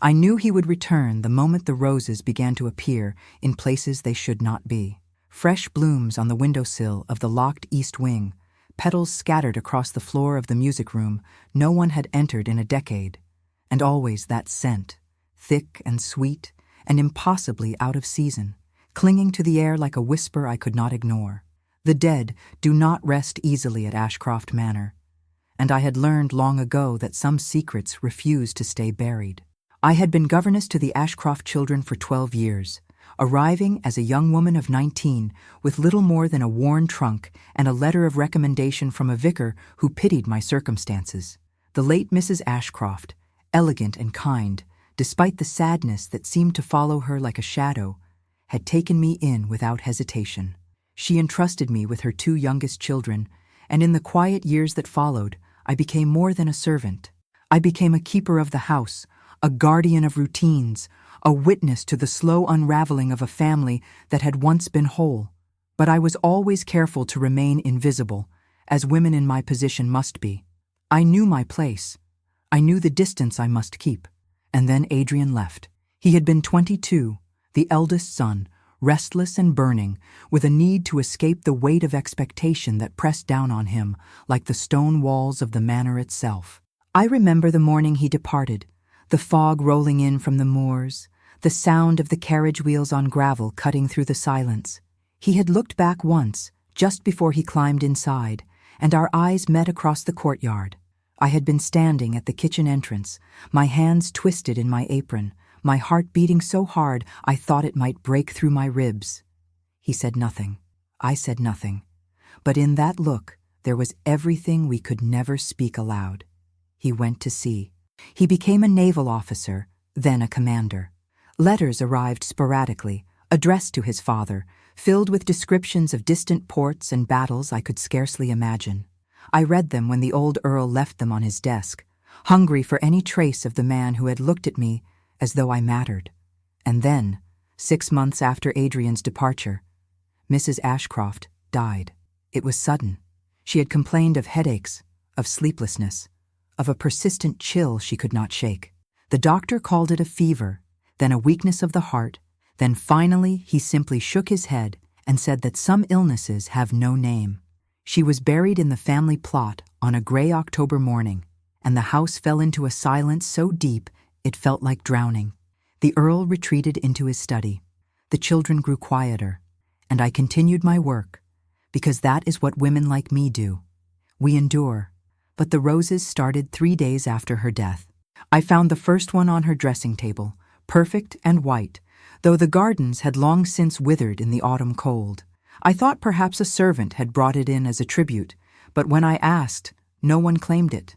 I knew he would return the moment the roses began to appear in places they should not be. Fresh blooms on the windowsill of the locked east wing, petals scattered across the floor of the music room no one had entered in a decade, and always that scent, thick and sweet and impossibly out of season, clinging to the air like a whisper I could not ignore. The dead do not rest easily at Ashcroft Manor, and I had learned long ago that some secrets refuse to stay buried. I had been governess to the Ashcroft children for 12 years, arriving as a young woman of 19 with little more than a worn trunk and a letter of recommendation from a vicar who pitied my circumstances. The late Mrs. Ashcroft, elegant and kind, despite the sadness that seemed to follow her like a shadow, had taken me in without hesitation. She entrusted me with her 2 youngest children, and in the quiet years that followed, I became more than a servant. I became a keeper of the house, a guardian of routines, a witness to the slow unraveling of a family that had once been whole. But I was always careful to remain invisible, as women in my position must be. I knew my place. I knew the distance I must keep. And then Adrian left. He had been 22, the eldest son, restless and burning, with a need to escape the weight of expectation that pressed down on him like the stone walls of the manor itself. I remember the morning he departed, the fog rolling in from the moors, the sound of the carriage wheels on gravel cutting through the silence. He had looked back once, just before he climbed inside, and our eyes met across the courtyard. I had been standing at the kitchen entrance, my hands twisted in my apron, my heart beating so hard I thought it might break through my ribs. He said nothing. I said nothing. But in that look, there was everything we could never speak aloud. He went to sea. He became a naval officer, then a commander. Letters arrived sporadically, addressed to his father, filled with descriptions of distant ports and battles I could scarcely imagine. I read them when the old Earl left them on his desk, hungry for any trace of the man who had looked at me as though I mattered. And then, 6 months after Adrian's departure, Mrs. Ashcroft died. It was sudden. She had complained of headaches, of sleeplessness, of a persistent chill she could not shake. The doctor called it a fever, then a weakness of the heart, then finally he simply shook his head and said that some illnesses have no name. She was buried in the family plot on a gray October morning, and the house fell into a silence so deep it felt like drowning. The Earl retreated into his study. The children grew quieter, and I continued my work, because that is what women like me do. We endure. But the roses started 3 days after her death. I found the first one on her dressing table, perfect and white, though the gardens had long since withered in the autumn cold. I thought perhaps a servant had brought it in as a tribute, but when I asked, no one claimed it.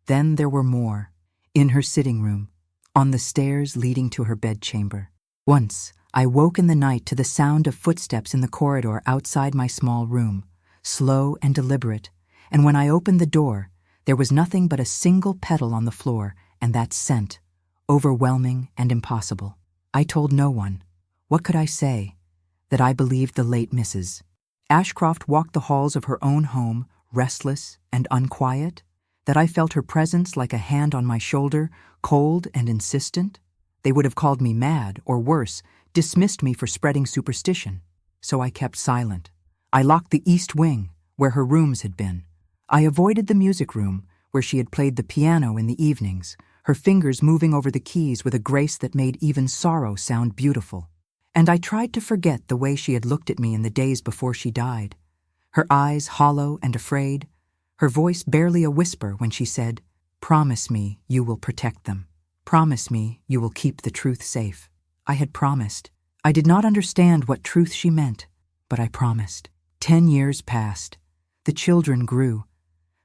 Then there were more. In her sitting room, on the stairs leading to her bedchamber. Once, I woke in the night to the sound of footsteps in the corridor outside my small room, slow and deliberate, and when I opened the door, there was nothing but a single petal on the floor, and that scent, overwhelming and impossible. I told no one. What could I say? That I believed the late Mrs. Ashcroft walked the halls of her own home, restless and unquiet? That I felt her presence like a hand on my shoulder, cold and insistent? They would have called me mad, or worse, dismissed me for spreading superstition. So I kept silent. I locked the east wing, where her rooms had been. I avoided the music room, where she had played the piano in the evenings, her fingers moving over the keys with a grace that made even sorrow sound beautiful. And I tried to forget the way she had looked at me in the days before she died. Her eyes hollow and afraid, her voice barely a whisper when she said, "Promise me you will protect them. Promise me you will keep the truth safe." I had promised. I did not understand what truth she meant, but I promised. 10 years passed. The children grew.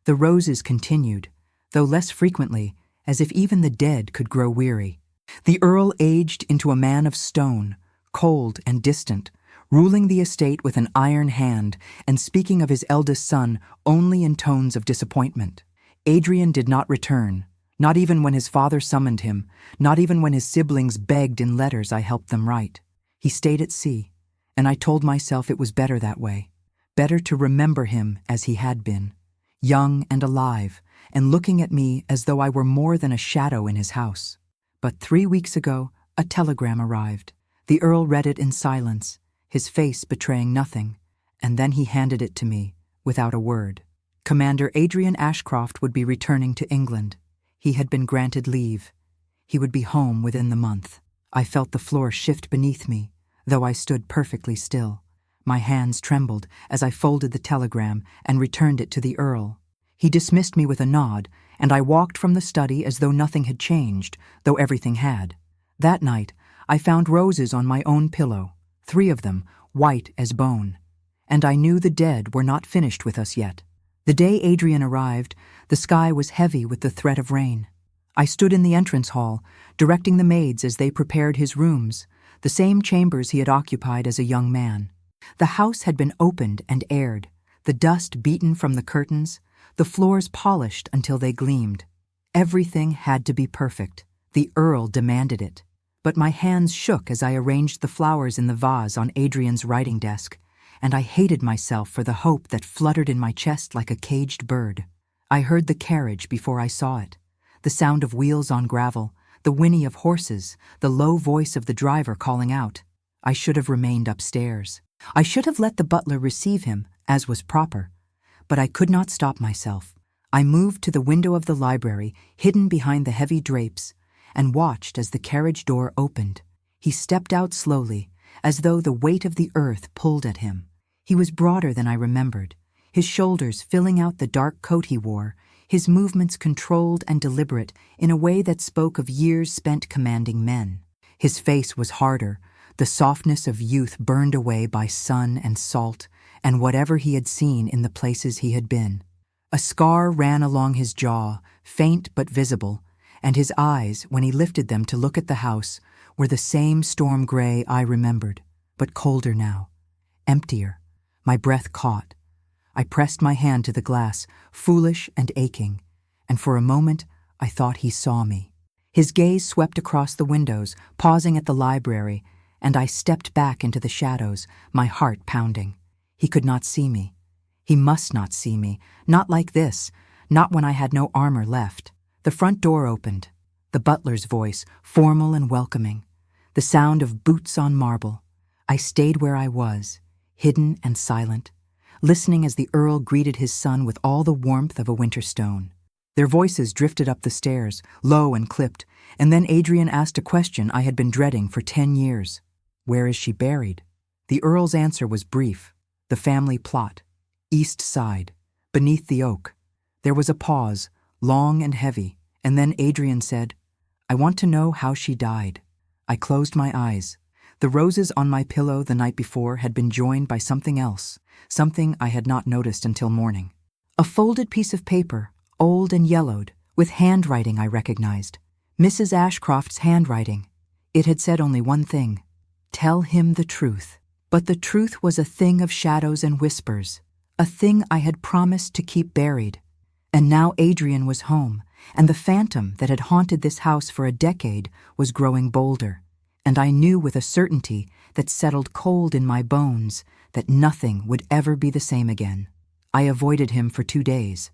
The roses continued, though less frequently, as if even the dead could grow weary. The Earl aged into a man of stone, cold and distant, ruling the estate with an iron hand and speaking of his eldest son only in tones of disappointment. Adrian did not return, not even when his father summoned him, not even when his siblings begged in letters I helped them write. He stayed at sea, and I told myself it was better that way, better to remember him as he had been, young and alive, and looking at me as though I were more than a shadow in his house. But 3 weeks ago, a telegram arrived. The Earl read it in silence, his face betraying nothing, and then he handed it to me, without a word. Commander Adrian Ashcroft would be returning to England. He had been granted leave. He would be home within the month. I felt the floor shift beneath me, though I stood perfectly still. My hands trembled as I folded the telegram and returned it to the Earl. He dismissed me with a nod, and I walked from the study as though nothing had changed, though everything had. That night, I found roses on my own pillow, 3 of them, white as bone. And I knew the dead were not finished with us yet. The day Adrian arrived, the sky was heavy with the threat of rain. I stood in the entrance hall, directing the maids as they prepared his rooms, the same chambers he had occupied as a young man. The house had been opened and aired, the dust beaten from the curtains, the floors polished until they gleamed. Everything had to be perfect. The Earl demanded it. But my hands shook as I arranged the flowers in the vase on Adrian's writing desk, and I hated myself for the hope that fluttered in my chest like a caged bird. I heard the carriage before I saw it, the sound of wheels on gravel, the whinny of horses, the low voice of the driver calling out. I should have remained upstairs. I should have let the butler receive him, as was proper. But I could not stop myself. I moved to the window of the library, hidden behind the heavy drapes, and watched as the carriage door opened. He stepped out slowly, as though the weight of the earth pulled at him. He was broader than I remembered, his shoulders filling out the dark coat he wore, his movements controlled and deliberate in a way that spoke of years spent commanding men. His face was harder, the softness of youth burned away by sun and salt and whatever he had seen in the places he had been. A scar ran along his jaw, faint but visible, and his eyes, when he lifted them to look at the house, were the same storm gray I remembered, but colder now, emptier. My breath caught. I pressed my hand to the glass, foolish and aching, and for a moment I thought he saw me. His gaze swept across the windows, pausing at the library, and I stepped back into the shadows, my heart pounding. He could not see me. He must not see me, not like this, not when I had no armor left. The front door opened, the butler's voice, formal and welcoming, the sound of boots on marble. I stayed where I was, hidden and silent, listening as the Earl greeted his son with all the warmth of a winter stone. Their voices drifted up the stairs, low and clipped, and then Adrian asked a question I had been dreading for 10 years. Where is she buried? The Earl's answer was brief. The family plot. East side. Beneath the oak. There was a pause, long and heavy, and then Adrian said, I want to know how she died. I closed my eyes. The roses on my pillow the night before had been joined by something else, something I had not noticed until morning. A folded piece of paper, old and yellowed, with handwriting I recognized. Mrs. Ashcroft's handwriting. It had said only one thing. Tell him the truth. But the truth was a thing of shadows and whispers, a thing I had promised to keep buried. And now Adrian was home, and the phantom that had haunted this house for a decade was growing bolder. And I knew with a certainty that settled cold in my bones that nothing would ever be the same again. I avoided him for 2 days.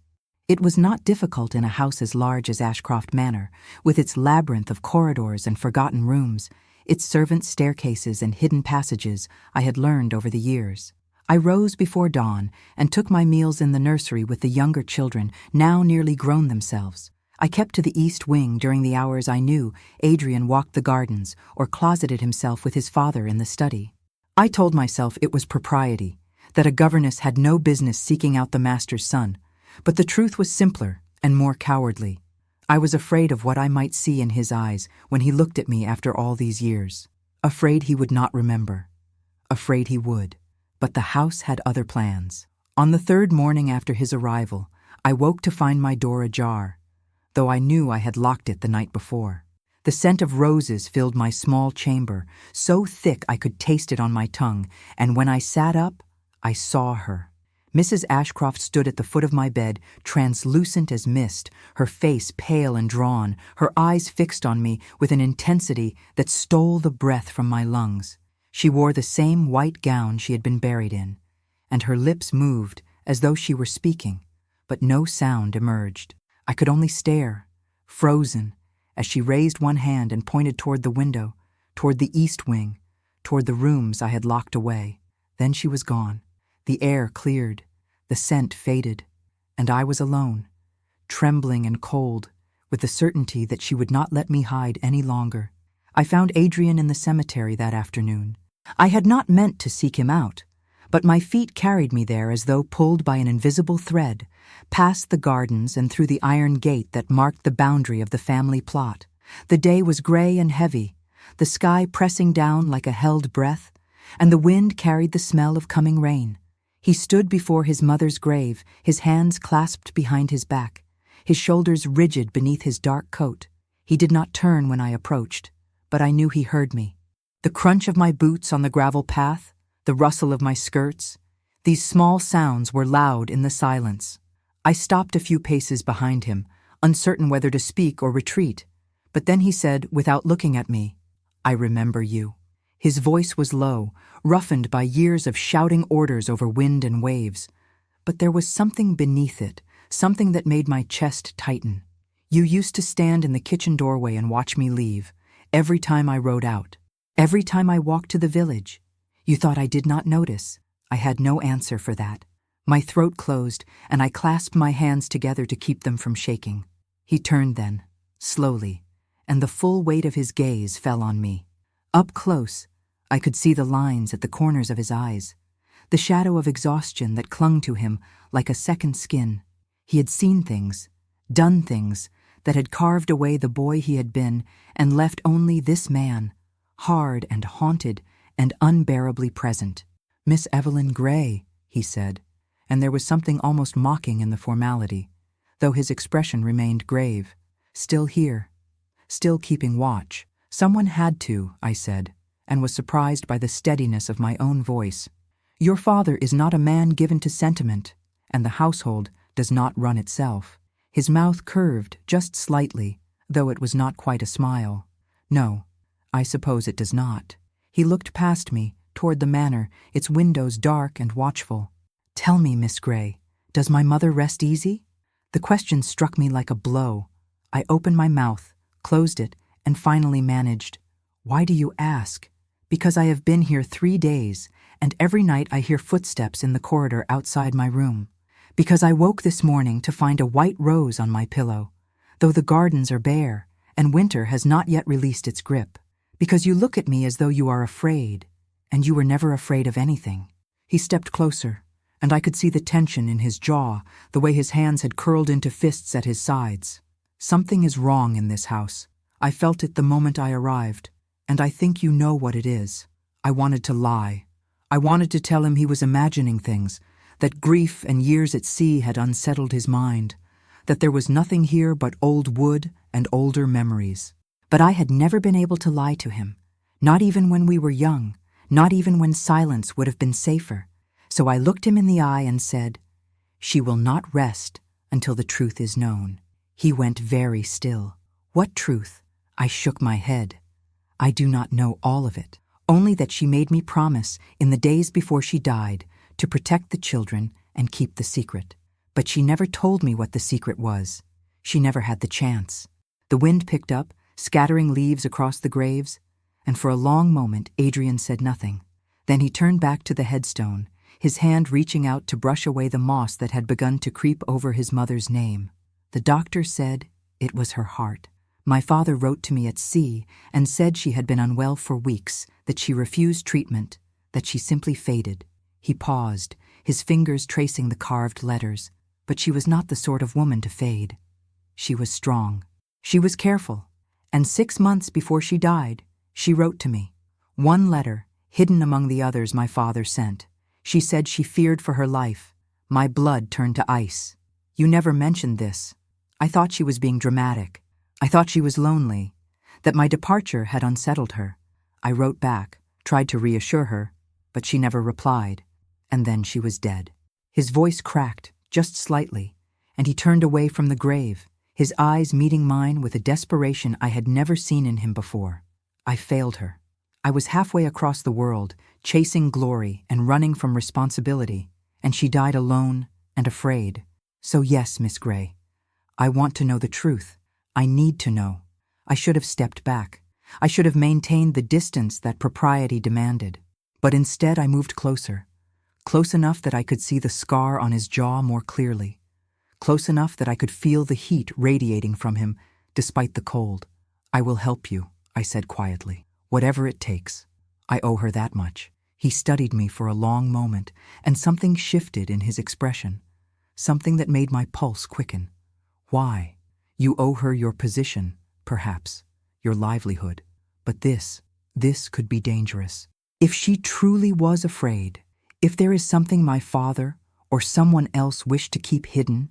It was not difficult in a house as large as Ashcroft Manor, with its labyrinth of corridors and forgotten rooms, its servants' staircases and hidden passages I had learned over the years. I rose before dawn and took my meals in the nursery with the younger children, now nearly grown themselves. I kept to the east wing during the hours I knew Adrian walked the gardens or closeted himself with his father in the study. I told myself it was propriety, that a governess had no business seeking out the master's son, but the truth was simpler and more cowardly. I was afraid of what I might see in his eyes when he looked at me after all these years. Afraid he would not remember. Afraid he would. But the house had other plans. On the 3rd morning after his arrival, I woke to find my door ajar, though I knew I had locked it the night before. The scent of roses filled my small chamber, so thick I could taste it on my tongue, and when I sat up, I saw her. Mrs. Ashcroft stood at the foot of my bed, translucent as mist, her face pale and drawn, her eyes fixed on me with an intensity that stole the breath from my lungs. She wore the same white gown she had been buried in, and her lips moved as though she were speaking, but no sound emerged. I could only stare, frozen, as she raised one hand and pointed toward the window, toward the east wing, toward the rooms I had locked away. Then she was gone. The air cleared, the scent faded, and I was alone, trembling and cold, with the certainty that she would not let me hide any longer. I found Adrian in the cemetery that afternoon. I had not meant to seek him out, but my feet carried me there as though pulled by an invisible thread, past the gardens and through the iron gate that marked the boundary of the family plot. The day was gray and heavy, the sky pressing down like a held breath, and the wind carried the smell of coming rain. He stood before his mother's grave, his hands clasped behind his back, his shoulders rigid beneath his dark coat. He did not turn when I approached, but I knew he heard me. The crunch of my boots on the gravel path, the rustle of my skirts, these small sounds were loud in the silence. I stopped a few paces behind him, uncertain whether to speak or retreat, but then he said, without looking at me, "I remember you." His voice was low, roughened by years of shouting orders over wind and waves, but there was something beneath it, something that made my chest tighten. "You used to stand in the kitchen doorway and watch me leave, every time I rode out, every time I walked to the village. You thought I did not notice." I had no answer for that. My throat closed, and I clasped my hands together to keep them from shaking. He turned then, slowly, and the full weight of his gaze fell on me. Up close, I could see the lines at the corners of his eyes, the shadow of exhaustion that clung to him like a second skin. He had seen things, done things, that had carved away the boy he had been and left only this man, hard and haunted and unbearably present. "Miss Evelyn Grey," he said, and there was something almost mocking in the formality, though his expression remained grave. "Still here, still keeping watch." "Someone had to," I said, and was surprised by the steadiness of my own voice. "Your father is not a man given to sentiment, and the household does not run itself." His mouth curved just slightly, though it was not quite a smile. "No, I suppose it does not." He looked past me, toward the manor, its windows dark and watchful. "Tell me, Miss Grey, does my mother rest easy?" The question struck me like a blow. I opened my mouth, closed it, and finally managed, "Why do you ask?" "Because I have been here 3 days, and every night I hear footsteps in the corridor outside my room. Because I woke this morning to find a white rose on my pillow, though the gardens are bare, and winter has not yet released its grip. Because you look at me as though you are afraid, and you were never afraid of anything." He stepped closer, and I could see the tension in his jaw, the way his hands had curled into fists at his sides. "Something is wrong in this house. I felt it the moment I arrived, and I think you know what it is." I wanted to lie. I wanted to tell him he was imagining things, that grief and years at sea had unsettled his mind, that there was nothing here but old wood and older memories. But I had never been able to lie to him, not even when we were young, not even when silence would have been safer. So I looked him in the eye and said, "She will not rest until the truth is known." He went very still. "What truth?" I shook my head. "I do not know all of it, only that she made me promise in the days before she died to protect the children and keep the secret. But she never told me what the secret was. She never had the chance." The wind picked up, scattering leaves across the graves, and for a long moment Adrian said nothing. Then he turned back to the headstone, his hand reaching out to brush away the moss that had begun to creep over his mother's name. "The doctor said it was her heart. My father wrote to me at sea and said she had been unwell for weeks, that she refused treatment, that she simply faded." He paused, his fingers tracing the carved letters, but she was not the sort of woman to fade. She was strong. She was careful. And 6 months before she died, she wrote to me. One letter, hidden among the others my father sent. She said she feared for her life. My blood turned to ice. "You never mentioned this." I thought she was being dramatic. I thought she was lonely, that my departure had unsettled her. I wrote back, tried to reassure her, but she never replied. And then she was dead. His voice cracked, just slightly, and he turned away from the grave, his eyes meeting mine with a desperation I had never seen in him before. I failed her. I was halfway across the world, chasing glory and running from responsibility, and she died alone and afraid. So yes, Miss Grey, I want to know the truth. I need to know. I should have stepped back. I should have maintained the distance that propriety demanded. But instead I moved closer, close enough that I could see the scar on his jaw more clearly, close enough that I could feel the heat radiating from him despite the cold. "I will help you," I said quietly. "Whatever it takes. I owe her that much." He studied me for a long moment, and something shifted in his expression, something that made my pulse quicken. "Why? You owe her your position, perhaps, your livelihood. But this could be dangerous. If she truly was afraid, if there is something my father or someone else wished to keep hidden,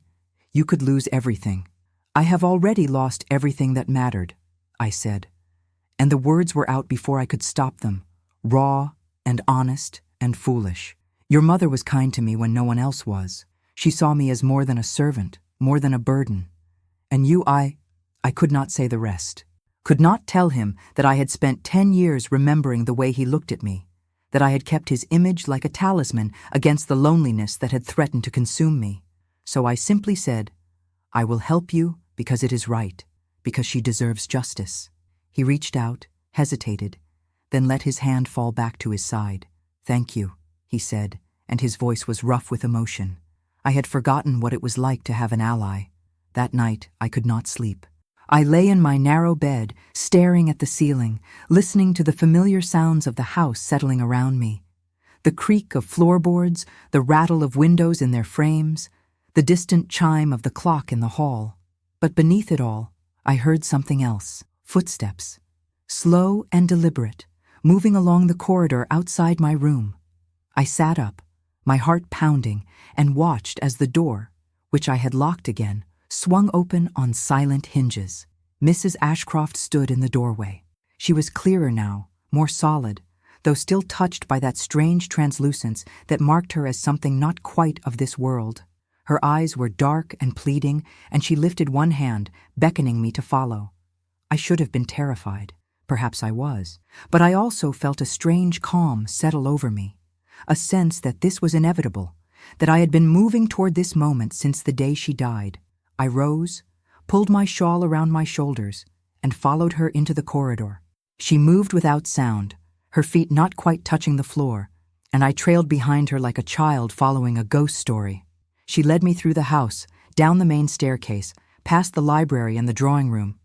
you could lose everything." "I have already lost everything that mattered," I said. And the words were out before I could stop them, raw and honest and foolish. "Your mother was kind to me when no one else was. She saw me as more than a servant, more than a burden. And you, I could not say the rest. Could not tell him that I had spent 10 years remembering the way he looked at me, that I had kept his image like a talisman against the loneliness that had threatened to consume me. So I simply said, 'I will help you because it is right, because she deserves justice.'" He reached out, hesitated, then let his hand fall back to his side. "Thank you," he said, and his voice was rough with emotion. I had forgotten what it was like to have an ally. That night, I could not sleep. I lay in my narrow bed, staring at the ceiling, listening to the familiar sounds of the house settling around me. The creak of floorboards, the rattle of windows in their frames, the distant chime of the clock in the hall. But beneath it all, I heard something else. Footsteps. Slow and deliberate, moving along the corridor outside my room. I sat up, my heart pounding, and watched as the door, which I had locked again, swung open on silent hinges. Mrs. Ashcroft stood in the doorway. She was clearer now, more solid, though still touched by that strange translucence that marked her as something not quite of this world. Her eyes were dark and pleading, and she lifted one hand, beckoning me to follow. I should have been terrified. Perhaps I was. But I also felt a strange calm settle over me, a sense that this was inevitable, that I had been moving toward this moment since the day she died. I rose, pulled my shawl around my shoulders, and followed her into the corridor. She moved without sound, her feet not quite touching the floor, and I trailed behind her like a child following a ghost story. She led me through the house, down the main staircase, past the library and the drawing room,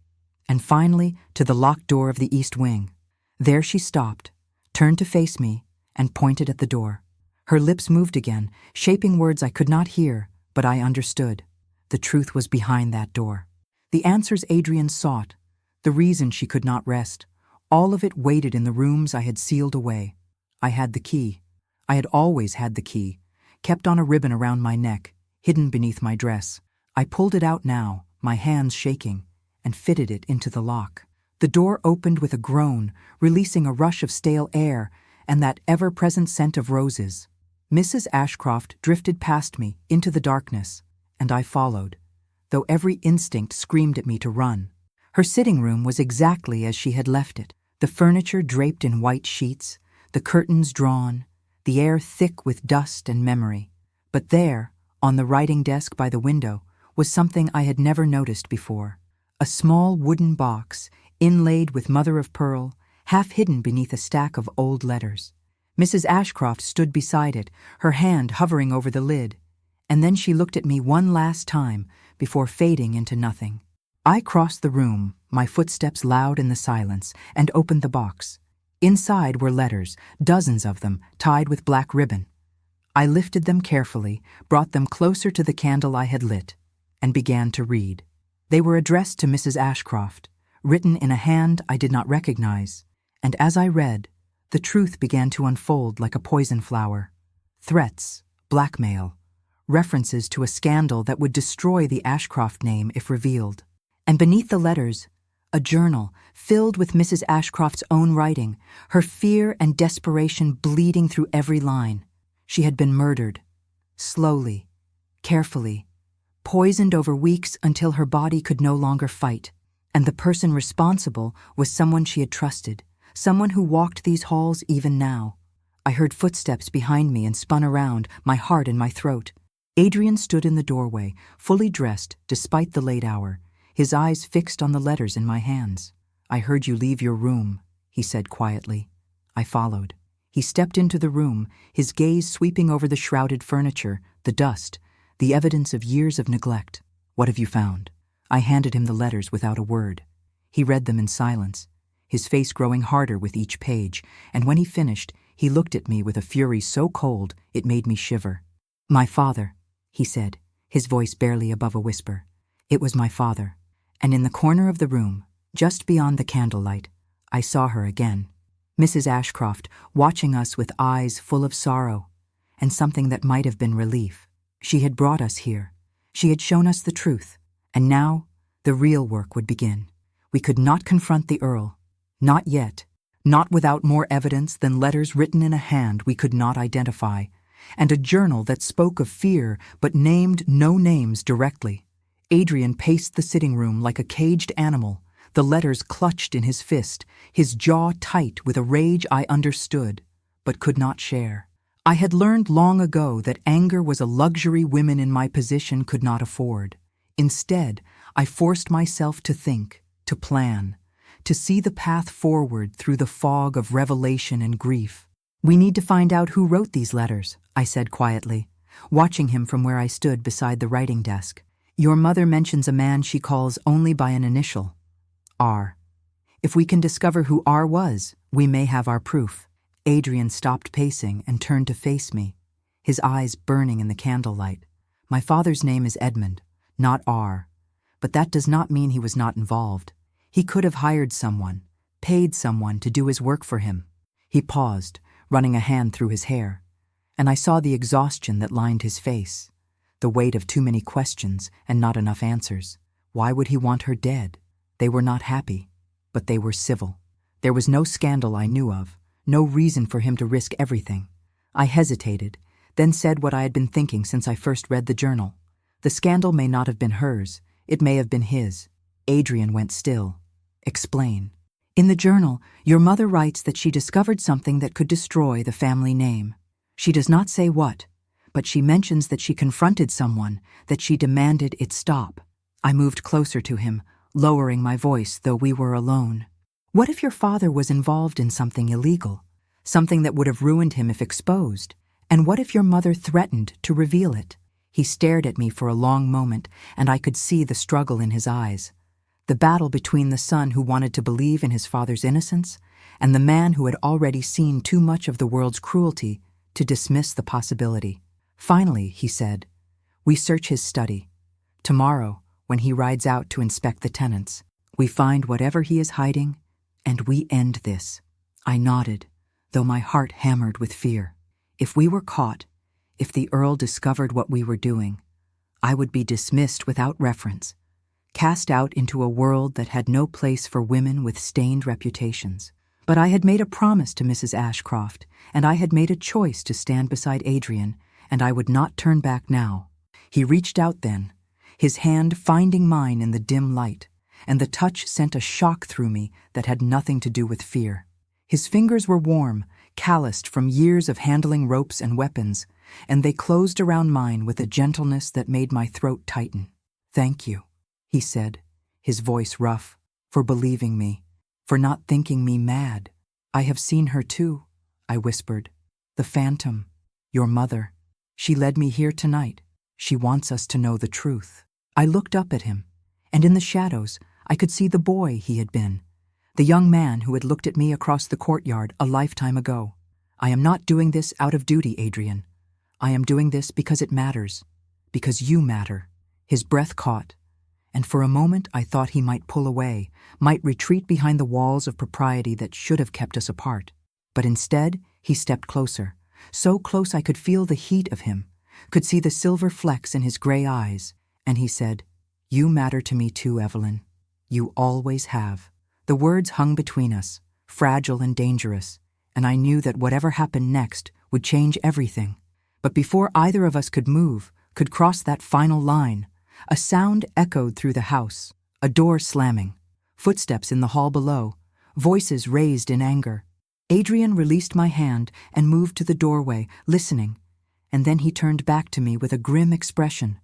and finally to the locked door of the east wing. There she stopped, turned to face me, and pointed at the door. Her lips moved again, shaping words I could not hear, but I understood. The truth was behind that door. The answers Adrian sought, the reason she could not rest, all of it waited in the rooms I had sealed away. I had the key. I had always had the key, kept on a ribbon around my neck, hidden beneath my dress. I pulled it out now, my hands shaking, and fitted it into the lock. The door opened with a groan, releasing a rush of stale air and that ever-present scent of roses. Mrs. Ashcroft drifted past me into the darkness, and I followed, though every instinct screamed at me to run. Her sitting room was exactly as she had left it, the furniture draped in white sheets, the curtains drawn, the air thick with dust and memory. But there, on the writing desk by the window, was something I had never noticed before. A small wooden box, inlaid with mother-of-pearl, half hidden beneath a stack of old letters. Mrs. Ashcroft stood beside it, her hand hovering over the lid, and then she looked at me one last time before fading into nothing. I crossed the room, my footsteps loud in the silence, and opened the box. Inside were letters, dozens of them, tied with black ribbon. I lifted them carefully, brought them closer to the candle I had lit, and began to read. They were addressed to Mrs. Ashcroft, written in a hand I did not recognize, and as I read, the truth began to unfold like a poison flower. Threats, blackmail, references to a scandal that would destroy the Ashcroft name if revealed. And beneath the letters, a journal filled with Mrs. Ashcroft's own writing, her fear and desperation bleeding through every line. She had been murdered, slowly, carefully, poisoned over weeks until her body could no longer fight. And the person responsible was someone she had trusted, someone who walked these halls even now. I heard footsteps behind me and spun around, my heart in my throat. Adrian stood in the doorway, fully dressed despite the late hour, his eyes fixed on the letters in my hands. "I heard you leave your room," he said quietly. I followed. He stepped into the room, his gaze sweeping over the shrouded furniture, the dust, the evidence of years of neglect. "What have you found?" I handed him the letters without a word. He read them in silence, his face growing harder with each page, and when he finished, he looked at me with a fury so cold it made me shiver. "My father," he said, his voice barely above a whisper. It was my father, and in the corner of the room, just beyond the candlelight, I saw her again. Mrs. Ashcroft, watching us with eyes full of sorrow, and something that might have been relief. She had brought us here. She had shown us the truth, and now the real work would begin. We could not confront the Earl. Not yet. Not without more evidence than letters written in a hand we could not identify, and a journal that spoke of fear but named no names directly. Adrian paced the sitting room like a caged animal, the letters clutched in his fist, his jaw tight with a rage I understood, but could not share. I had learned long ago that anger was a luxury women in my position could not afford. Instead, I forced myself to think, to plan, to see the path forward through the fog of revelation and grief. "We need to find out who wrote these letters," I said quietly, watching him from where I stood beside the writing desk. "Your mother mentions a man she calls only by an initial. R. If we can discover who R was, we may have our proof." Adrian stopped pacing and turned to face me, his eyes burning in the candlelight. "My father's name is Edmund, not R. But that does not mean he was not involved. He could have hired someone, paid someone to do his work for him." He paused, running a hand through his hair, and I saw the exhaustion that lined his face, the weight of too many questions and not enough answers. Why would he want her dead? They were not happy, but they were civil. There was no scandal I knew of, no reason for him to risk everything. I hesitated, then said what I had been thinking since I first read the journal. The scandal may not have been hers, it may have been his. Adrian went still. "Explain." "In the journal, your mother writes that she discovered something that could destroy the family name. She does not say what, but she mentions that she confronted someone, that she demanded it stop." I moved closer to him, lowering my voice though we were alone. "What if your father was involved in something illegal, something that would have ruined him if exposed? And what if your mother threatened to reveal it?" He stared at me for a long moment, and I could see the struggle in his eyes. The battle between the son who wanted to believe in his father's innocence and the man who had already seen too much of the world's cruelty to dismiss the possibility. Finally, he said, "We search his study. Tomorrow, when he rides out to inspect the tenants, we find whatever he is hiding, and we end this." I nodded, though my heart hammered with fear. If we were caught, if the Earl discovered what we were doing, I would be dismissed without reference, cast out into a world that had no place for women with stained reputations. But I had made a promise to Mrs. Ashcroft, and I had made a choice to stand beside Adrian, and I would not turn back now. He reached out then, his hand finding mine in the dim light, and the touch sent a shock through me that had nothing to do with fear. His fingers were warm, calloused from years of handling ropes and weapons, and they closed around mine with a gentleness that made my throat tighten. "Thank you," he said, his voice rough, "for believing me, for not thinking me mad." "I have seen her too," I whispered. "The phantom, your mother. She led me here tonight. She wants us to know the truth." I looked up at him, and in the shadows I could see the boy he had been, the young man who had looked at me across the courtyard a lifetime ago. "I am not doing this out of duty, Adrian. I am doing this because it matters, because you matter." His breath caught, and for a moment I thought he might pull away, might retreat behind the walls of propriety that should have kept us apart. But instead, he stepped closer, so close I could feel the heat of him, could see the silver flecks in his gray eyes, and he said, "You matter to me too, Evelyn. You always have." The words hung between us, fragile and dangerous, and I knew that whatever happened next would change everything. But before either of us could move, could cross that final line, a sound echoed through the house, a door slamming, footsteps in the hall below, voices raised in anger. Adrian released my hand and moved to the doorway, listening, and then he turned back to me with a grim expression.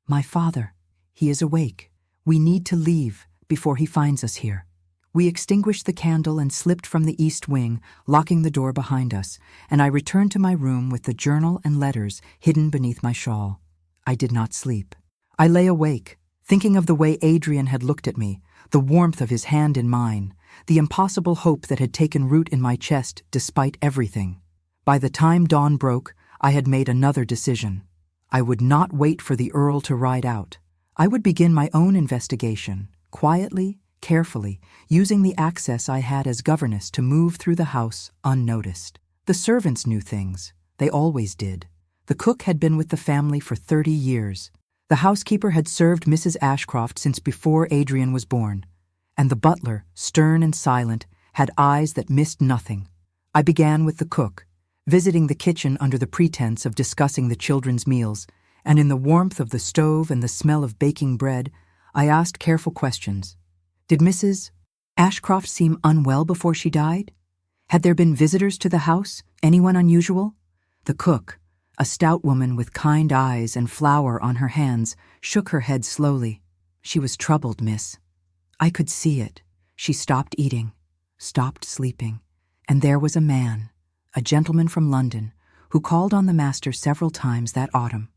"My father, he is awake. We need to leave before he finds us here. We extinguished the candle and slipped from the east wing, locking the door behind us, and I returned to my room with the journal and letters hidden beneath my shawl. I did not sleep. I lay awake, thinking of the way Adrian had looked at me, the warmth of his hand in mine, the impossible hope that had taken root in my chest despite everything. By the time dawn broke, I had made another decision. I would not wait for the Earl to ride out. I would begin my own investigation, quietly, carefully, using the access I had as governess to move through the house unnoticed. The servants knew things. They always did. The cook had been with the family for 30 years. The housekeeper had served Mrs. Ashcroft since before Adrian was born. And the butler, stern and silent, had eyes that missed nothing. I began with the cook, visiting the kitchen under the pretense of discussing the children's meals, and in the warmth of the stove and the smell of baking bread, I asked careful questions. Did Mrs. Ashcroft seem unwell before she died? Had there been visitors to the house, anyone unusual? The cook, a stout woman with kind eyes and flour on her hands, shook her head slowly. She was troubled, miss. I could see it. She stopped eating, stopped sleeping, and there was a man, a gentleman from London, who called on the master several times that autumn.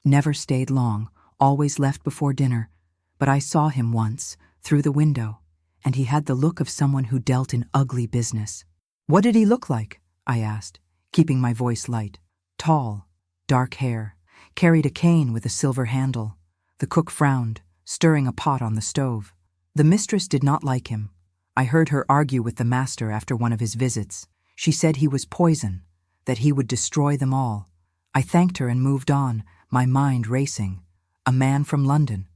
Never stayed long, always left before dinner, but I saw him once, through the window, and he had the look of someone who dealt in ugly business. What did he look like? I asked, keeping my voice light. Tall, dark hair, carried a cane with a silver handle. The cook frowned, stirring a pot on the stove. The mistress did not like him. I heard her argue with the master after one of his visits. She said he was poison, that he would destroy them all. I thanked her and moved on, my mind racing. A man from London.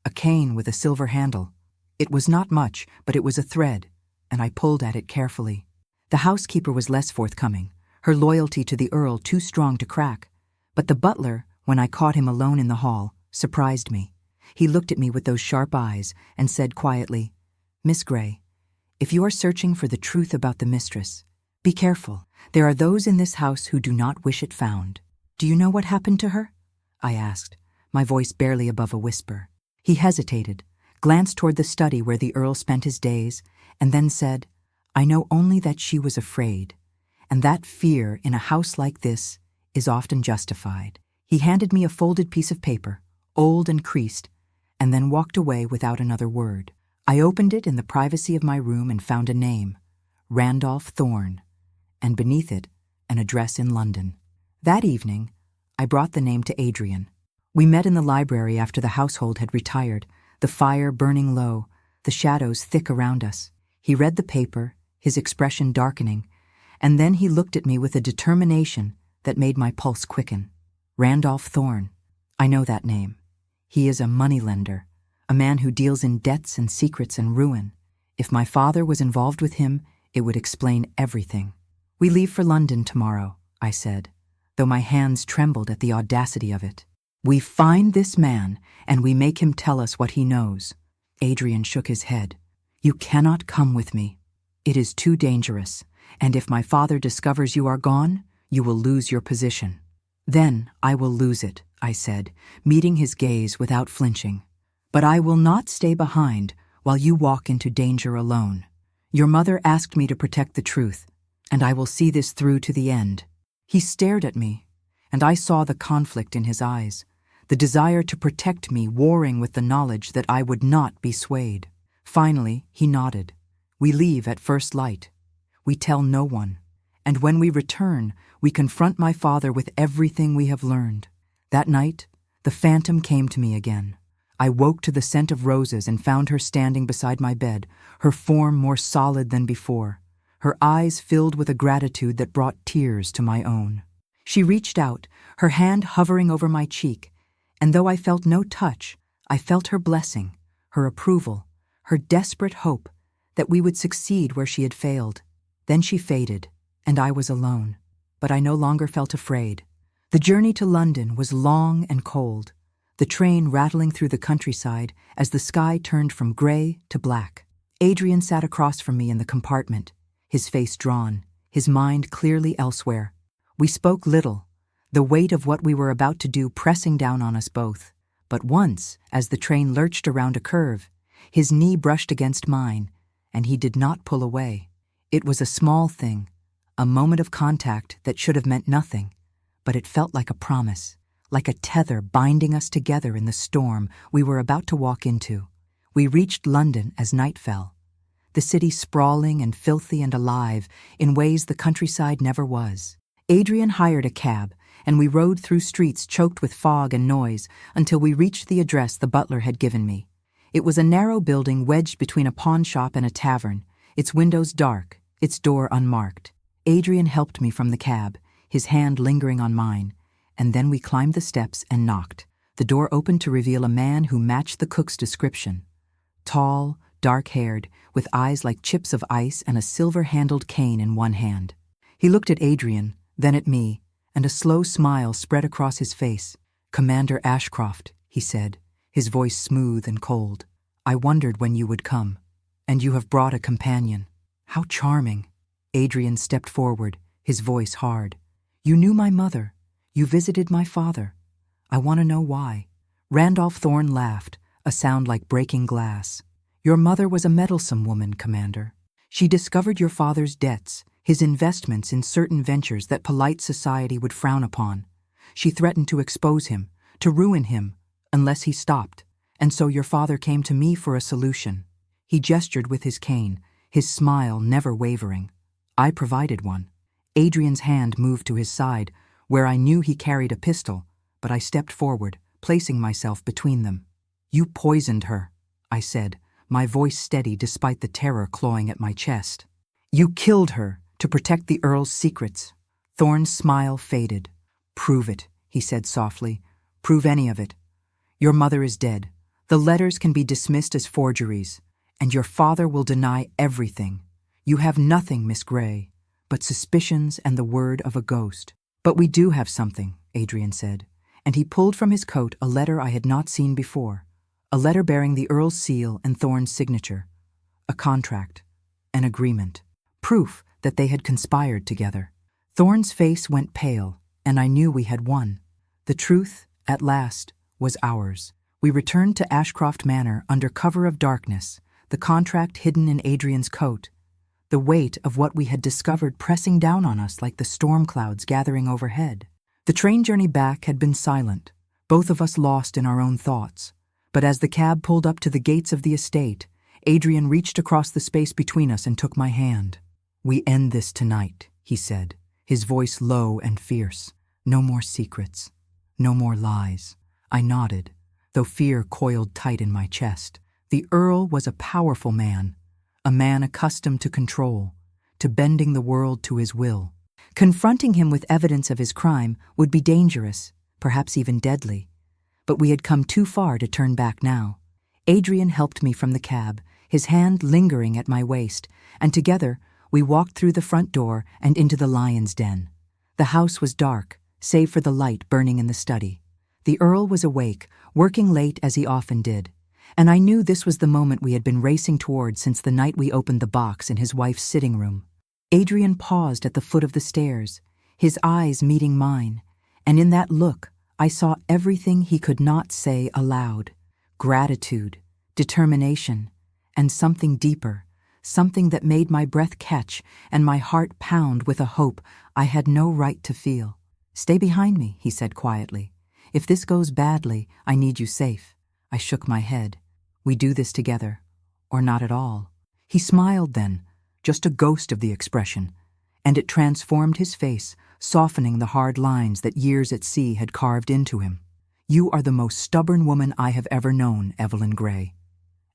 A cane with a silver handle. It was not much, but it was a thread, and I pulled at it carefully. The housekeeper was less forthcoming, her loyalty to the Earl too strong to crack. But the butler, when I caught him alone in the hall, surprised me. He looked at me with those sharp eyes and said quietly, Miss Grey, if you are searching for the truth about the mistress, be careful. There are those in this house who do not wish it found. Do you know what happened to her? I asked, my voice barely above a whisper. He hesitated, glanced toward the study where the Earl spent his days, and then said, I know only that she was afraid, and that fear in a house like this is often justified. He handed me a folded piece of paper, old and creased, and then walked away without another word. I opened it in the privacy of my room and found a name, Randolph Thorne, and beneath it, an address in London. That evening, I brought the name to Adrian. We met in the library after the household had retired, the fire burning low, the shadows thick around us. He read the paper, his expression darkening, and then he looked at me with a determination that made my pulse quicken. Randolph Thorne. I know that name. He is a moneylender, a man who deals in debts and secrets and ruin. If my father was involved with him, it would explain everything. We leave for London tomorrow, I said, though my hands trembled at the audacity of it. We find this man, and we make him tell us what he knows. Adrian shook his head. You cannot come with me. It is too dangerous, and if my father discovers you are gone, you will lose your position. Then I will lose it, I said, meeting his gaze without flinching. But I will not stay behind while you walk into danger alone. Your mother asked me to protect the truth, and I will see this through to the end. He stared at me, and I saw the conflict in his eyes, the desire to protect me warring with the knowledge that I would not be swayed. Finally, he nodded. We leave at first light. We tell no one, and when we return, we confront my father with everything we have learned. That night, the phantom came to me again. I woke to the scent of roses and found her standing beside my bed, her form more solid than before, her eyes filled with a gratitude that brought tears to my own. She reached out, her hand hovering over my cheek, and though I felt no touch, I felt her blessing, her approval, her desperate hope that we would succeed where she had failed. Then she faded, and I was alone, but I no longer felt afraid. The journey to London was long and cold, the train rattling through the countryside as the sky turned from gray to black. Adrian sat across from me in the compartment, his face drawn, his mind clearly elsewhere. We spoke little, the weight of what we were about to do pressing down on us both. But once, as the train lurched around a curve, his knee brushed against mine, and he did not pull away. It was a small thing, a moment of contact that should have meant nothing, but it felt like a promise, like a tether binding us together in the storm we were about to walk into. We reached London as night fell, the city sprawling and filthy and alive in ways the countryside never was. Adrian hired a cab, and we rode through streets choked with fog and noise until we reached the address the butler had given me. It was a narrow building wedged between a pawn shop and a tavern, its windows dark, its door unmarked. Adrian helped me from the cab, his hand lingering on mine, and then we climbed the steps and knocked. The door opened to reveal a man who matched the cook's description. Tall, dark-haired, with eyes like chips of ice and a silver-handled cane in one hand. He looked at Adrian, then at me, and a slow smile spread across his face. "Commander Ashcroft," he said, his voice smooth and cold. "I wondered when you would come. And you have brought a companion. How charming." Adrian stepped forward, his voice hard. "You knew my mother. You visited my father. I want to know why." Randolph Thorne laughed, a sound like breaking glass. "Your mother was a meddlesome woman, Commander. She discovered your father's debts, his investments in certain ventures that polite society would frown upon. She threatened to expose him, to ruin him, unless he stopped, and so your father came to me for a solution." He gestured with his cane, his smile never wavering. I provided one. Adrian's hand moved to his side, where I knew he carried a pistol, but I stepped forward, placing myself between them. "You poisoned her," I said, my voice steady despite the terror clawing at my chest. "You killed her to protect the Earl's secrets." Thorne's smile faded. "Prove it," he said softly. "Prove any of it. Your mother is dead. The letters can be dismissed as forgeries, and your father will deny everything. You have nothing, Miss Grey, but suspicions and the word of a ghost." "But we do have something," Adrian said, and he pulled from his coat a letter I had not seen before, a letter bearing the Earl's seal and Thorne's signature, a contract, an agreement, proof that they had conspired together. Thorne's face went pale, and I knew we had won. The truth, at last, was ours. We returned to Ashcroft Manor under cover of darkness, the contract hidden in Adrian's coat, the weight of what we had discovered pressing down on us like the storm clouds gathering overhead. The train journey back had been silent, both of us lost in our own thoughts. But as the cab pulled up to the gates of the estate, Adrian reached across the space between us and took my hand. "We end this tonight," he said, his voice low and fierce. "No more secrets. No more lies." I nodded, though fear coiled tight in my chest. The Earl was a powerful man, a man accustomed to control, to bending the world to his will. Confronting him with evidence of his crime would be dangerous, perhaps even deadly. But we had come too far to turn back now. Adrian helped me from the cab, his hand lingering at my waist, and together we walked through the front door and into the lion's den. The house was dark, save for the light burning in the study. The Earl was awake, working late as he often did, and I knew this was the moment we had been racing toward since the night we opened the box in his wife's sitting room. Adrian paused at the foot of the stairs, his eyes meeting mine, and in that look I saw everything he could not say aloud: gratitude, determination, and something deeper, something that made my breath catch and my heart pound with a hope I had no right to feel. "Stay behind me," he said quietly. "If this goes badly, I need you safe." I shook my head. "We do this together, or not at all." He smiled then, just a ghost of the expression, and it transformed his face, softening the hard lines that years at sea had carved into him. "You are the most stubborn woman I have ever known, Evelyn Grey,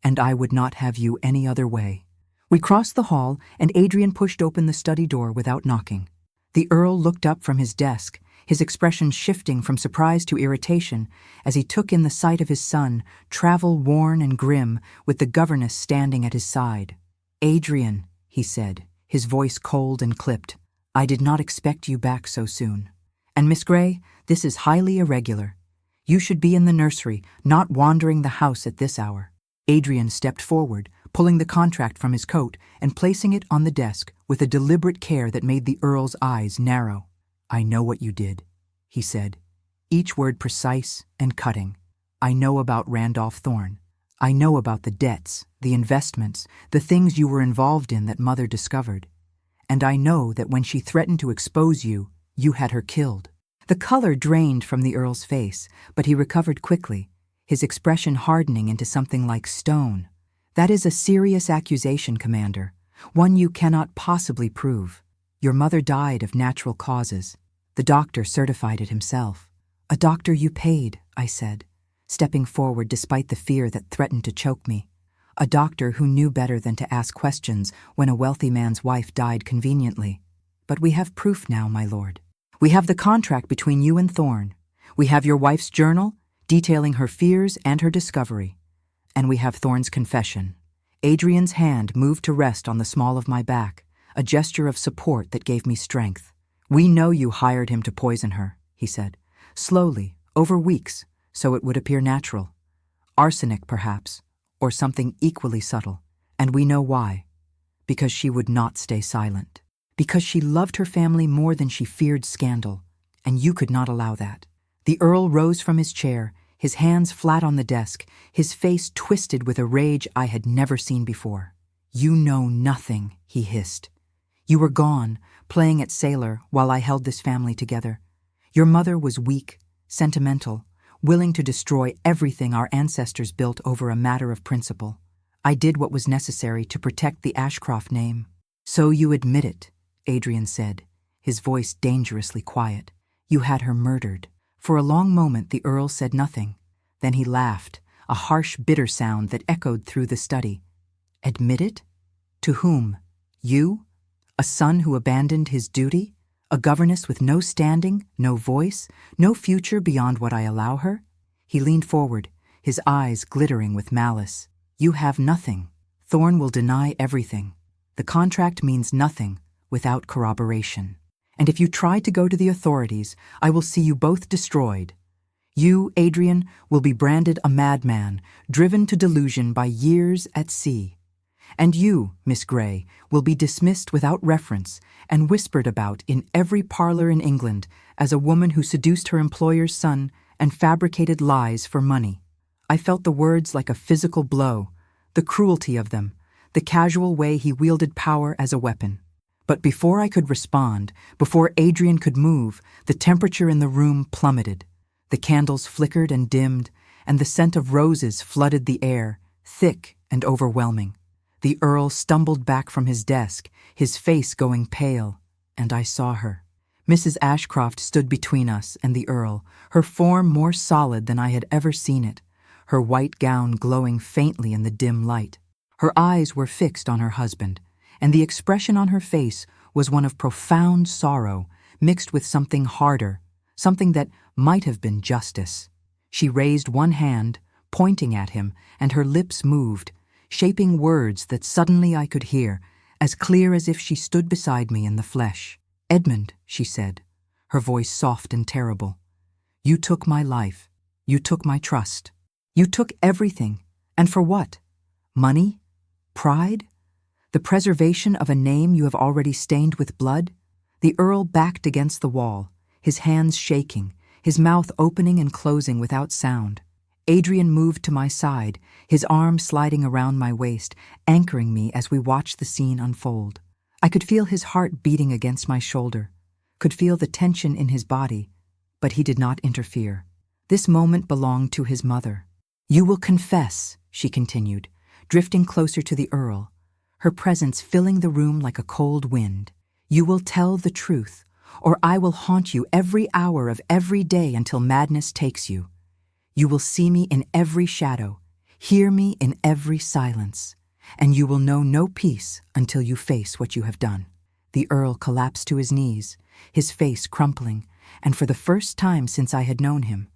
and I would not have you any other way." We crossed the hall, and Adrian pushed open the study door without knocking. The Earl looked up from his desk, his expression shifting from surprise to irritation as he took in the sight of his son, travel-worn and grim, with the governess standing at his side. "Adrian," he said, his voice cold and clipped, "I did not expect you back so soon. And Miss Grey, this is highly irregular. You should be in the nursery, not wandering the house at this hour." Adrian stepped forward, pulling the contract from his coat and placing it on the desk with a deliberate care that made the Earl's eyes narrow. "I know what you did," he said, each word precise and cutting. I know about Randolph Thorne. I know about the debts, the investments, the things you were involved in that Mother discovered. And I know that when she threatened to expose you, you had her killed." The color drained from the Earl's face, but he recovered quickly, his expression hardening into something like stone. "That is a serious accusation, Commander, one you cannot possibly prove. Your mother died of natural causes. The doctor certified it himself." "A doctor you paid," I said, stepping forward despite the fear that threatened to choke me. "A doctor who knew better than to ask questions when a wealthy man's wife died conveniently. But we have proof now, my lord. We have the contract between you and Thorne. We have your wife's journal, detailing her fears and her discovery. And we have Thorne's confession." Adrian's hand moved to rest on the small of my back, a gesture of support that gave me strength. "We know you hired him to poison her," he said. "Slowly, over weeks, so it would appear natural. Arsenic, perhaps, or something equally subtle. And we know why. Because she would not stay silent. Because she loved her family more than she feared scandal, and you could not allow that." The Earl rose from his chair, his hands flat on the desk, his face twisted with a rage I had never seen before. "You know nothing," he hissed. "You were gone, playing at sailor while I held this family together. Your mother was weak, sentimental, willing to destroy everything our ancestors built over a matter of principle. I did what was necessary to protect the Ashcroft name." "So you admit it," Adrian said, his voice dangerously quiet. "You had her murdered." For a long moment the Earl said nothing. Then he laughed, a harsh, bitter sound that echoed through the study. "Admit it? To whom? You? A son who abandoned his duty? A governess with no standing, no voice, no future beyond what I allow her?" He leaned forward, his eyes glittering with malice. "You have nothing. Thorne will deny everything. The contract means nothing without corroboration. And if you try to go to the authorities, I will see you both destroyed. You, Adrian, will be branded a madman, driven to delusion by years at sea. And you, Miss Grey, will be dismissed without reference and whispered about in every parlor in England as a woman who seduced her employer's son and fabricated lies for money." I felt the words like a physical blow, the cruelty of them, the casual way he wielded power as a weapon. But before I could respond, before Adrian could move, the temperature in the room plummeted. The candles flickered and dimmed, and the scent of roses flooded the air, thick and overwhelming. The Earl stumbled back from his desk, his face going pale, and I saw her. Mrs. Ashcroft stood between us and the Earl, her form more solid than I had ever seen it, her white gown glowing faintly in the dim light. Her eyes were fixed on her husband, and the expression on her face was one of profound sorrow mixed with something harder, something that might have been justice. She raised one hand, pointing at him, and her lips moved, shaping words that suddenly I could hear, as clear as if she stood beside me in the flesh. "Edmund," she said, her voice soft and terrible, "you took my life. You took my trust. You took everything. And for what? Money? Pride? The preservation of a name you have already stained with blood?" The Earl backed against the wall, his hands shaking, his mouth opening and closing without sound. Adrian moved to my side, his arm sliding around my waist, anchoring me as we watched the scene unfold. I could feel his heart beating against my shoulder, could feel the tension in his body, but he did not interfere. This moment belonged to his mother. "You will confess," she continued, drifting closer to the Earl, her presence filling the room like a cold wind. "You will tell the truth, or I will haunt you every hour of every day until madness takes you. You will see me in every shadow, hear me in every silence, and you will know no peace until you face what you have done." The Earl collapsed to his knees, his face crumpling, and for the first time since I had known him,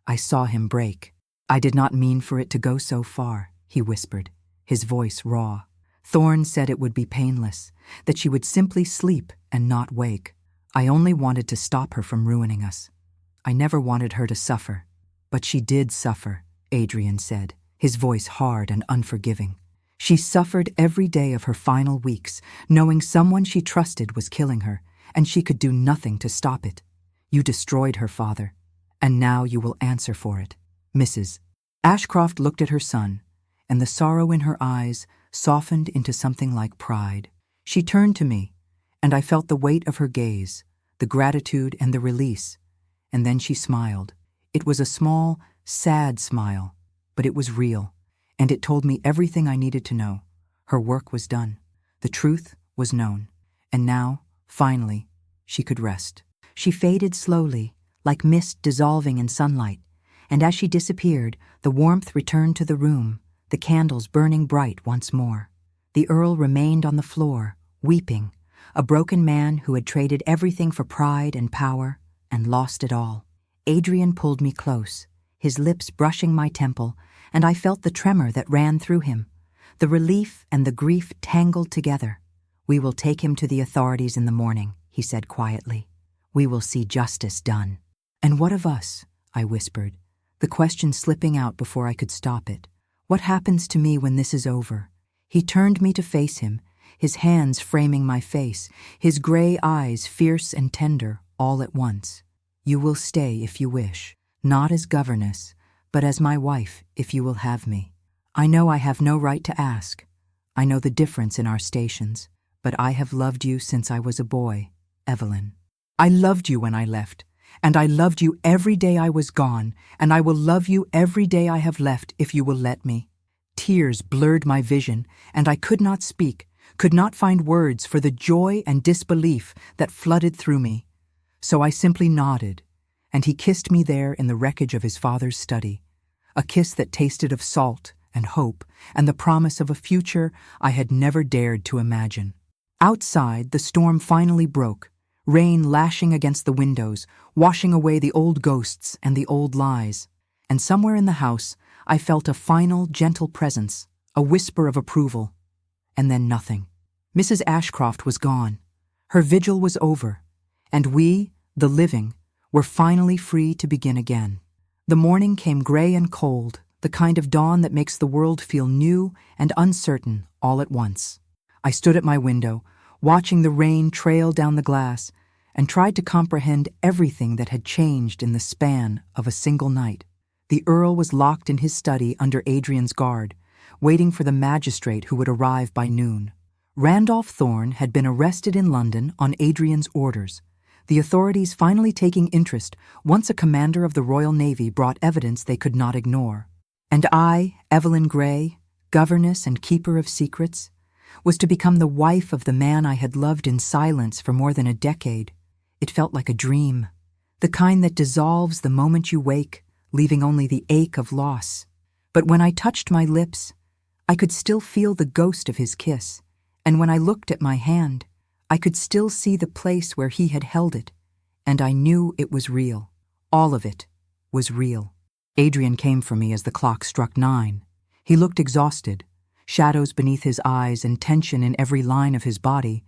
I saw him break. "I did not mean for it to go so far," he whispered, his voice raw. "Thorne said it would be painless, that she would simply sleep and not wake. I only wanted to stop her from ruining us. I never wanted her to suffer. But she did suffer," Adrian said, his voice hard and unforgiving. "She suffered every day of her final weeks, knowing someone she trusted was killing her, and she could do nothing to stop it. You destroyed her father, and now you will answer for it, Mrs. Ashcroft looked at her son, and the sorrow in her eyes softened into something like pride. She turned to me, and I felt the weight of her gaze, the gratitude and the release, and then she smiled. It was a small, sad smile, but it was real, and it told me everything I needed to know. Her work was done. The truth was known, and now, finally, she could rest. She faded slowly, like mist dissolving in sunlight, and as she disappeared, the warmth returned to the room, the candles burning bright once more. The Earl remained on the floor, weeping, a broken man who had traded everything for pride and power and lost it all. Adrian pulled me close, his lips brushing my temple, and I felt the tremor that ran through him. The relief and the grief tangled together. "We will take him to the authorities in the morning," he said quietly. "We will see justice done." "And what of us?" I whispered, the question slipping out before I could stop it. "What happens to me when this is over?" He turned me to face him, his hands framing my face, his gray eyes fierce and tender all at once. "You will stay if you wish, not as governess, but as my wife if you will have me. I know I have no right to ask. I know the difference in our stations, but I have loved you since I was a boy, Evelyn. I loved you when I left, and I loved you every day I was gone, and I will love you every day I have left if you will let me." Tears blurred my vision, and I could not speak, could not find words for the joy and disbelief that flooded through me. So I simply nodded, and he kissed me there in the wreckage of his father's study, a kiss that tasted of salt and hope and the promise of a future I had never dared to imagine. Outside, the storm finally broke, rain lashing against the windows, washing away the old ghosts and the old lies. And somewhere in the house, I felt a final, gentle presence, a whisper of approval. And then nothing. Mrs. Ashcroft was gone. Her vigil was over, and we, the living, were finally free to begin again. The morning came gray and cold, the kind of dawn that makes the world feel new and uncertain all at once. I stood at my window, watching the rain trail down the glass, and tried to comprehend everything that had changed in the span of a single night. The Earl was locked in his study under Adrian's guard, waiting for the magistrate who would arrive by noon. Randolph Thorne had been arrested in London on Adrian's orders, the authorities finally taking interest once a commander of the Royal Navy brought evidence they could not ignore. And I, Evelyn Grey, governess and keeper of secrets, was to become the wife of the man I had loved in silence for more than a decade. It felt like a dream, the kind that dissolves the moment you wake, leaving only the ache of loss. But when I touched my lips, I could still feel the ghost of his kiss, and when I looked at my hand, I could still see the place where he had held it, and I knew it was real. All of it was real. Adrian came for me as the clock struck 9. He looked exhausted, shadows beneath his eyes and tension in every line of his body,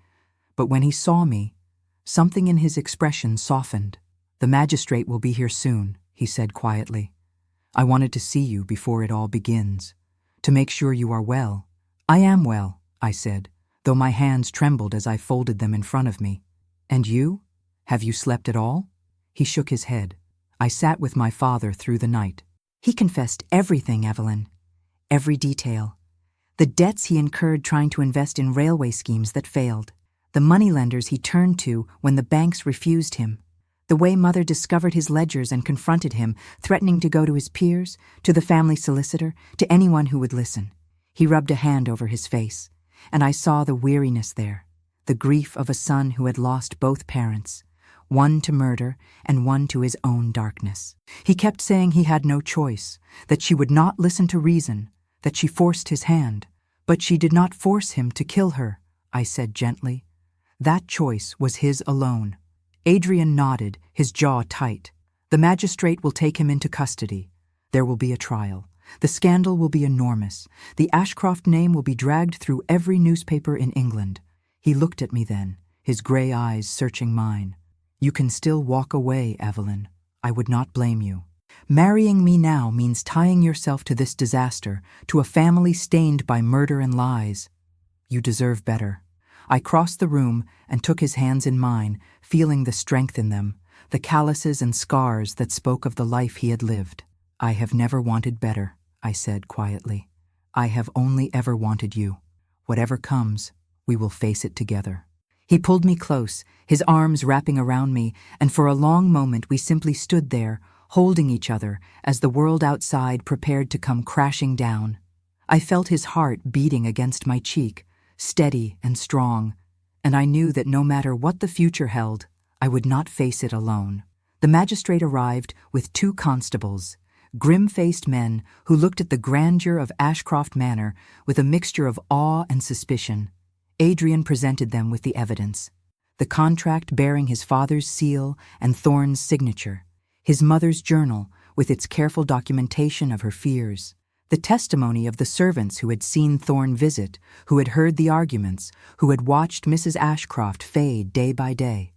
but when he saw me, something in his expression softened. "The magistrate will be here soon," he said quietly. "I wanted to see you before it all begins, to make sure you are well." "I am well," I said, though my hands trembled as I folded them in front of me. "And you? Have you slept at all?" He shook his head. "I sat with my father through the night. He confessed everything, Evelyn. Every detail. The debts he incurred trying to invest in railway schemes that failed. The moneylenders he turned to when the banks refused him. The way Mother discovered his ledgers and confronted him, threatening to go to his peers, to the family solicitor, to anyone who would listen. He rubbed a hand over his face, and I saw the weariness there, the grief of a son who had lost both parents, one to murder and one to his own darkness. He kept saying he had no choice, that she would not listen to reason, that she forced his hand. "But she did not force him to kill her," I said gently. "That choice was his alone." Adrian nodded, his jaw tight. "The magistrate will take him into custody. There will be a trial. The scandal will be enormous. The Ashcroft name will be dragged through every newspaper in England." He looked at me then, his gray eyes searching mine. "You can still walk away, Evelyn. I would not blame you. Marrying me now means tying yourself to this disaster, to a family stained by murder and lies. You deserve better." I crossed the room and took his hands in mine, feeling the strength in them, the calluses and scars that spoke of the life he had lived. "I have never wanted better," I said quietly. I have only ever wanted you. Whatever comes, we will face it together. He pulled me close, his arms wrapping around me, and for a long moment we simply stood there, holding each other as the world outside prepared to come crashing down. I felt his heart beating against my cheek, steady and strong, and I knew that no matter what the future held, I would not face it alone. The magistrate arrived with 2 constables, grim-faced men who looked at the grandeur of Ashcroft Manor with a mixture of awe and suspicion. Adrian presented them with the evidence: the contract bearing his father's seal and Thorne's signature, his mother's journal with its careful documentation of her fears, the testimony of the servants who had seen Thorne visit, who had heard the arguments, who had watched Mrs. Ashcroft fade day by day,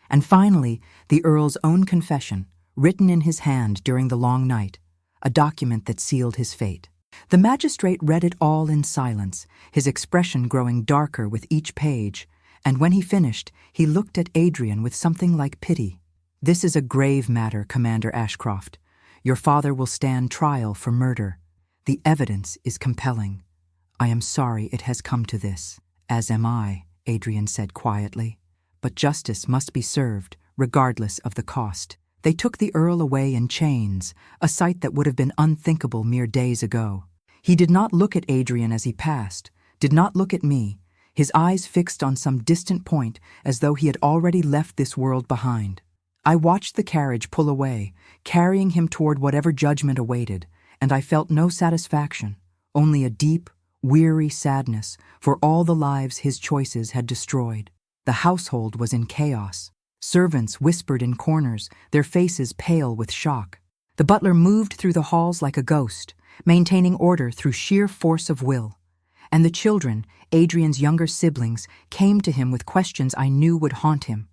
and finally the Earl's own confession, written in his hand during the long night, a document that sealed his fate. The magistrate read it all in silence, his expression growing darker with each page, and when he finished, he looked at Adrian with something like pity. This is a grave matter, Commander Ashcroft. Your father will stand trial for murder. The evidence is compelling. I am sorry it has come to this. As am I, Adrian said quietly. But justice must be served, regardless of the cost. They took the Earl away in chains, a sight that would have been unthinkable mere days ago. He did not look at Adrian as he passed, did not look at me, his eyes fixed on some distant point as though he had already left this world behind. I watched the carriage pull away, carrying him toward whatever judgment awaited, and I felt no satisfaction, only a deep, weary sadness for all the lives his choices had destroyed. The household was in chaos. Servants whispered in corners, their faces pale with shock. The butler moved through the halls like a ghost, maintaining order through sheer force of will. And the children, Adrian's younger siblings, came to him with questions I knew would haunt him.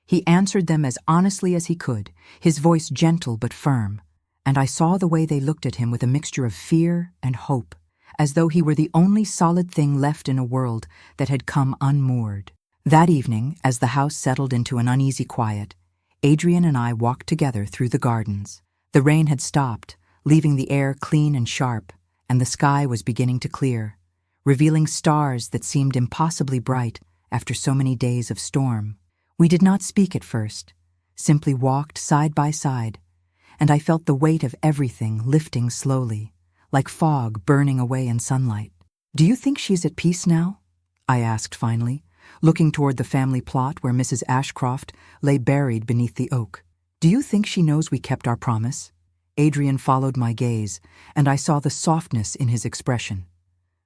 He answered them as honestly as he could, his voice gentle but firm, and I saw the way they looked at him with a mixture of fear and hope, as though he were the only solid thing left in a world that had come unmoored. That evening, as the house settled into an uneasy quiet, Adrian and I walked together through the gardens. The rain had stopped, leaving the air clean and sharp, and the sky was beginning to clear, revealing stars that seemed impossibly bright after so many days of storm. We did not speak at first, simply walked side by side, and I felt the weight of everything lifting slowly, like fog burning away in sunlight. "Do you think she's at peace now?" I asked finally, looking toward the family plot where Mrs. Ashcroft lay buried beneath the oak. "Do you think she knows we kept our promise?" Adrian followed my gaze, and I saw the softness in his expression.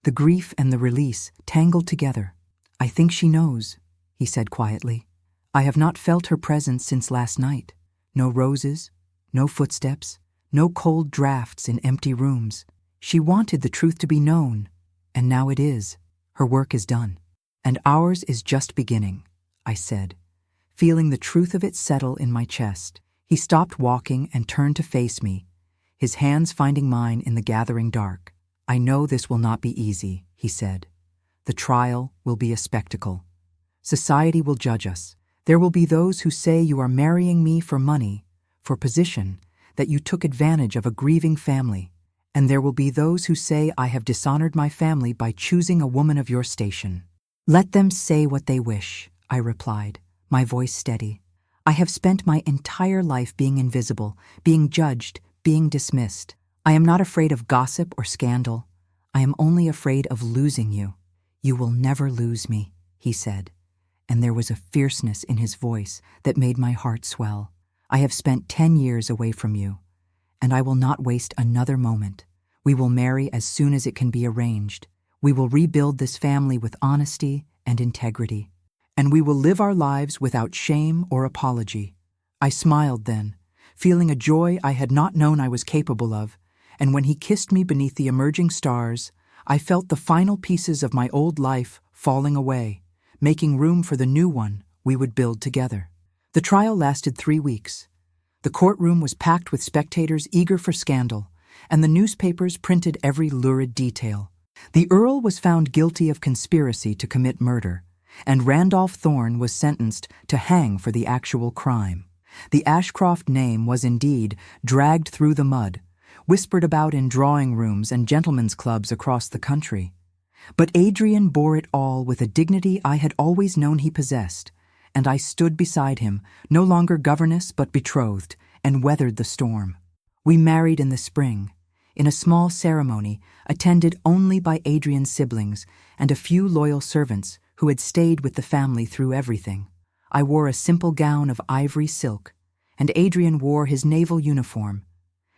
The grief and the release tangled together. "I think she knows," he said quietly. "I have not felt her presence since last night. No roses, no footsteps, no cold drafts in empty rooms. She wanted the truth to be known, and now it is. Her work is done. And ours is just beginning," I said, feeling the truth of it settle in my chest. He stopped walking and turned to face me, his hands finding mine in the gathering dark. "I know this will not be easy," he said. "The trial will be a spectacle. Society will judge us. There will be those who say you are marrying me for money, for position, that you took advantage of a grieving family. And there will be those who say I have dishonored my family by choosing a woman of your station." "Let them say what they wish," I replied, my voice steady. "I have spent my entire life being invisible, being judged, being dismissed. I am not afraid of gossip or scandal. I am only afraid of losing you." "You will never lose me," he said, and there was a fierceness in his voice that made my heart swell. "I have spent 10 years away from you, and I will not waste another moment. We will marry as soon as it can be arranged. We will rebuild this family with honesty and integrity, and we will live our lives without shame or apology." I smiled then, feeling a joy I had not known I was capable of, and when he kissed me beneath the emerging stars, I felt the final pieces of my old life falling away, making room for the new one we would build together. The trial lasted 3 weeks. The courtroom was packed with spectators eager for scandal, and the newspapers printed every lurid detail. The Earl was found guilty of conspiracy to commit murder, and Randolph Thorne was sentenced to hang for the actual crime. The Ashcroft name was indeed dragged through the mud, whispered about in drawing rooms and gentlemen's clubs across the country. But Adrian bore it all with a dignity I had always known he possessed, and I stood beside him, no longer governess but betrothed, and weathered the storm. We married in the spring, in a small ceremony attended only by Adrian's siblings and a few loyal servants who had stayed with the family through everything. I wore a simple gown of ivory silk, and Adrian wore his naval uniform.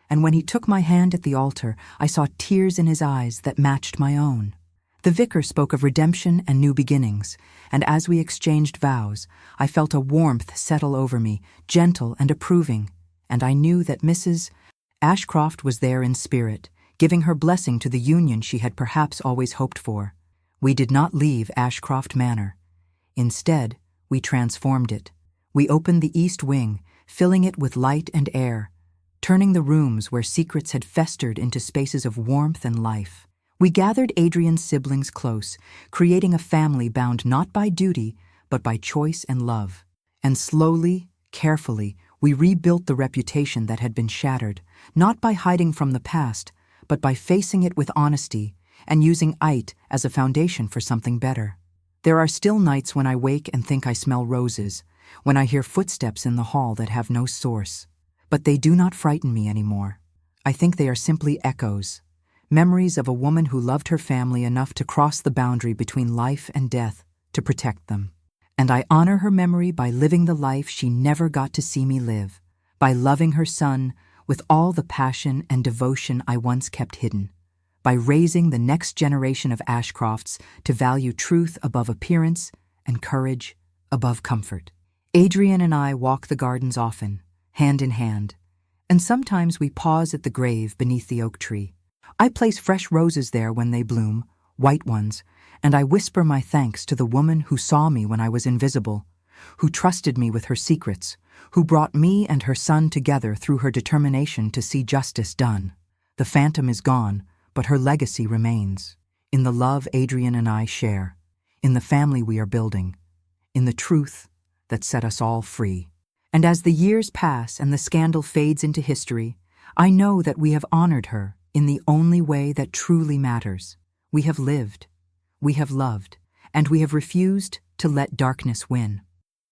And when he took my hand at the altar, I saw tears in his eyes that matched my own. The vicar spoke of redemption and new beginnings, and as we exchanged vows, I felt a warmth settle over me, gentle and approving, and I knew that Mrs. Ashcroft was there in spirit, giving her blessing to the union she had perhaps always hoped for. We did not leave Ashcroft Manor. Instead, we transformed it. We opened the east wing, filling it with light and air, turning the rooms where secrets had festered into spaces of warmth and life. We gathered Adrian's siblings close, creating a family bound not by duty, but by choice and love. And slowly, carefully, we rebuilt the reputation that had been shattered, not by hiding from the past, but by facing it with honesty and using it as a foundation for something better. There are still nights when I wake and think I smell roses, when I hear footsteps in the hall that have no source. But they do not frighten me anymore. I think they are simply echoes, memories of a woman who loved her family enough to cross the boundary between life and death to protect them. And I honor her memory by living the life she never got to see me live, by loving her son with all the passion and devotion I once kept hidden, by raising the next generation of Ashcrofts to value truth above appearance and courage above comfort. Adrian and I walk the gardens often, hand in hand, and sometimes we pause at the grave beneath the oak tree. I place fresh roses there when they bloom, white ones, and I whisper my thanks to the woman who saw me when I was invisible, who trusted me with her secrets, who brought me and her son together through her determination to see justice done. The phantom is gone, but her legacy remains, in the love Adrian and I share, in the family we are building, in the truth that set us all free. And as the years pass and the scandal fades into history, I know that we have honored her in the only way that truly matters. We have lived, we have loved, and we have refused to let darkness win.